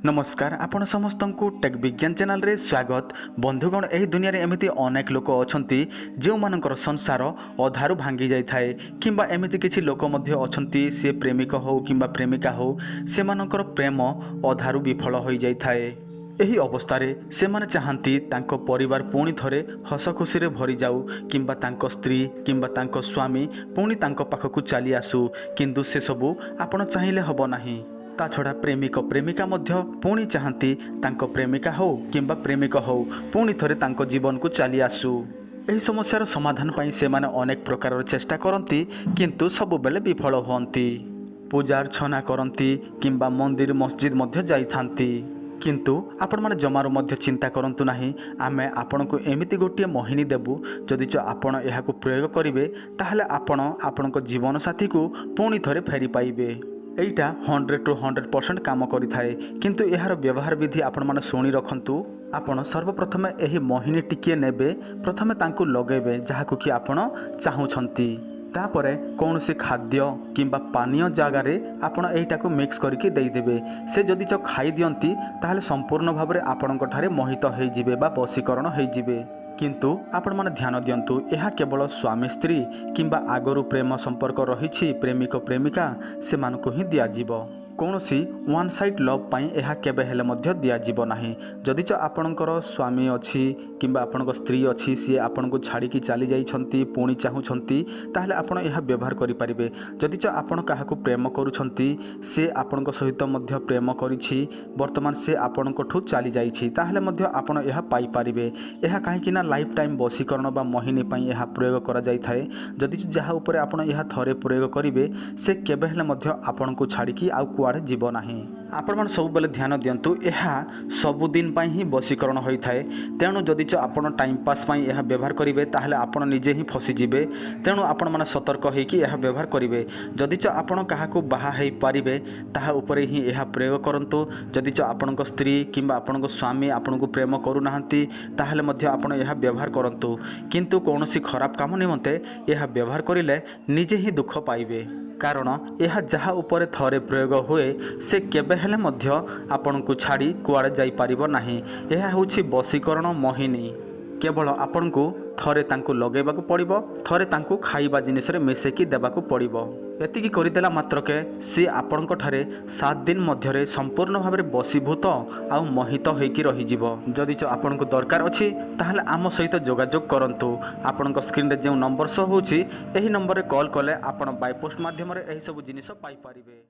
नमस्कार आपण समस्त को टेक्बigyan चैनल रे स्वागत। बंधुगण एही दुनिया रे एमिति अनेक लोक अछंती जो मानकर संसार अधारु भांगी जाय थाए किंबा एमिति किछि लोक मध्ये अछंती से प्रेमिक हो किंबा प्रेमिका हो से मानकर प्रेम अधारु विफल होई जाय थाए। एही अवस्था रे से माने चाहंती तांको परिवार पुणी थरे हस खुशी रे भरी जाऊ किंबा तांको स्त्री किंबा तांको स्वामी पुणी तांको पाखकु चली आसु, किंतु से सबु आपण चाहिले हबो नाही। ता छड़ा प्रेमिक प्रेमिका मध्य पुणी चाहती तांको प्रेमिका हो किंबा प्रेमिक हो पुणी थरे तांको जीवन को चली आसु। एही समस्यार समाधान पाई से माने अनेक प्रकार चेष्टा करती किंतु सब बेले विफल होती। पूजा अर्चना करती किंबा मंदिर मस्जिद मध्य जाइथांती, किंतु आपण माने जमारू मध्य चिंता करंतु नाही। आमे आपण को एमिति गोटिए मोहिनी देबु जदि आपण एहाकु प्रयोग करिवे ताहले आपण आपणको जीवन साथी को पुणी थरे फेरी पाइबे। एटा 100 to 100% काम करि थाए, किंतु एहार व्यवहार विधि आपण माने सुनी रखंतु। आपण सर्वप्रथमे एही मोहिनी टिके नेबे, प्रथमे तांकु लगेबे जहाकु कि आपण चाहुछंती। तापरे कौनसी खाद्य किंबा पानीय जगार आपण एटाको मिक्स करके देदेवे। से जदि खाई दियंती ताहले संपूर्ण भाव में आपणक ठारे मोहित हो जिवे बा वशीकरण हो जिवे। किंतु आपण माने ध्यान दियंतु यह केवल स्वामी स्त्री किंबा आगरु प्रेम संपर्क रही प्रेमिक प्रेमिका से मानकु ही दिया जीवो। कौनसी वन साइड लव पाई यह केबे हेले मध्य दिया जीवो नाही। जदि आपणकर स्वामी अच्छी किंबा आपणक स्त्री अच्छी सी आपन को छाड़ी की चली जाइछंती पुणी चाहुछंती ताहले आपण यह व्यवहार करि परिबे। जदि आपण काहाकु प्रेम करूछंती से आपणक सहित मध्य प्रेम करिछि वर्तमान से आपणक ठु चली जाइछि ताहले मध्य आपण यह पाई परिबे। यह काहे कि ना लाइफ टाइम वशीकरण बा मोहिनी पाई यह प्रयोग करा जाय थाए। जदि जहा ऊपर आपण यह थरे प्रयोग करिवे से केबे हेले मध्य आपन को छाड़ी की आ कुआडे जीव नाही। आपण मन सब बेले ध्यान दियंतु यह सबुदिन पाई ही वशीकरण होई थाए। तेणु जदि आपण टाइम पास पाई यह व्यवहार करिवे ताहले आपण निजे ही फसी जिवे। तेणु आपण मन सतर्क होइकि यह व्यवहार करिवे। जदि आपण काहाकु बाहा हेई पारिबे ताहा ऊपर ही यह प्रयोग करंतु। जदि आपणक स्त्री किंबा आपणक स्वामी आपणकु प्रेम करू नाहंती ताहले मध्य आपण यह व्यवहार करंतु, किंतु कौनसी खराब काम निमंते यह व्यवहार करिले निजे ही दुख पाइबे। कारण यह जहाँ ऊपर थरे प्रयोग हुए से केबे हेले मध्य आपन को छाड़ी कुआड़े जाई पारिबो नाही। यह होछि वशीकरण मोहिनी। केवल आपन को थरे तांकु लगेबाकू पड़िबो, थरे तांकु खाइबा जिनिस रे मिसेकी देबाकू पड़िबो। एतिकी करिदेला मात्रके सी आपणक ठारे 7 दिन मध्यरे संपूर्ण भाव में वशीभूत आउ मोहित होइकी रही जिवो। जदि आपन को दरकार अछि ताहले आम सहित जोगाजोग करंतु। आपणक स्क्रीन रे जे नंबर शो होछि एही नंबर रे कॉल कले आपण बाय पोस्ट माध्यम रे एही सब जिनिस पाई परिबे।